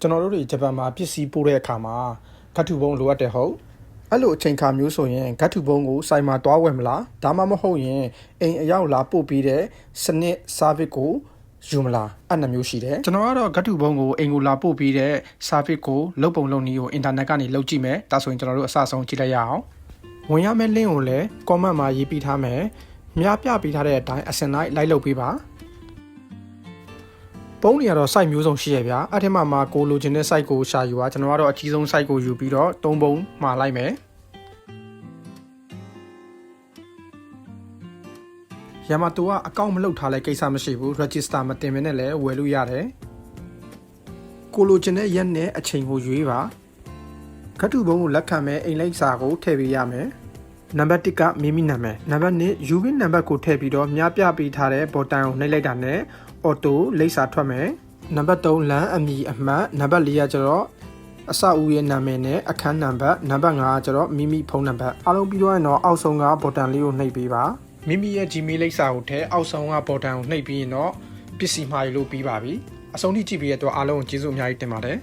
ကျွန်တော်တို့တွေဂျပန်မှာပစ္စည်းပို့တဲ့အခါမှာဂတ်ထုပုံလိုအပ်တယ်ဟုတ်အဲ့လိုအချိန်ခါမျိုးဆိုရင်ဂတ်ထုပုံကိုစိုက်မှာတွားဝယ်မလားဒါမှမဟုတ်ရင်အိမ်အရောက်လာပို့ပြီးတဲ့စနစ် service ကိုယူမလားအဲ့နှမျိုးရှိတယ်ကျွန်တော်ကတော့ဂတ်ထုပုံကိုအိမ်ကိုလာပို့ပြီးတဲ့ service ကိုလုပ်ပုံလုပ်နည်းကိုအင်တာနက်ကနေလုပ်ကြည့်မယ်ဒါဆိုရင်ကျွန်တော်တို့အစအဆုံးကြည့်လိုက်ရအောင်ဝင်ရမယ့် link ကိုလည်း comment မှာရေးပေးထားမယ်မြားပြပေးထားတဲ့အတိုင်းအစင်လိုက်လိုက်လုပ်ပေးပါပုံးတွေကတော့ site မျိုးစုံရှိရဗျာအဲ့ထက်မှကိုလိုချင်တဲ့ site ကိုရှာယူပါကျွန်တော်ကတော့အကြီးဆုံး site ကိုယူပြီးတော့3ပုံမှာလိုက်မယ်ရမတိုကအကောင့်မလုပ်ထားလဲကိစ္စမရှိဘူး register မတင်မနဲ့လည်းဝယ်လို့ရတယ်ကိုလိုချင်တဲ့ရက်နဲ့အချိန်ကိုရွေးပါဂတ်ထုပုံကိုလက်ခံမဲ့အိမ်လိပ်စာကိုထည့်ပေးရမယ်နံပါတ်1ကမိမိနာမည်နံပါတ်2 UV နံပါတ်ကိုထည့်ပြီးတော့မြားပြပေးထားတဲ့ဘော်တန်ကိုနှိပ်လိုက်တာနဲ့အော်တိုလိပ်စာထွက်မယ်နံပါတ်3လမ်းအမည်အမှတ်နံပါတ်4ကကျတော့အစအဦးရဲ့နာမည်နဲ့အခန်းနံပါတ်နံပါတ်5ကကျတော့မိမိဖုန်းနံပါတ်အားလုံးပြီးတော့ရင်တော့အောက်ဆုံးကဘော်တန်လေးကိုနှိပ်ပေးပါမိမိရဲ့ Gmail လိပ်စာကိုထည့်အောက်ဆုံးကဘော်တန်ကိုနှိပ်ပြီးရင်တော့ပစ္စည်းမှာယူလို့ပြီးပါပြီအဆုံးထိကြည့်ပြီးရတော့အားလုံးကိုကျေးဇူးအများကြီးတင်ပါတယ်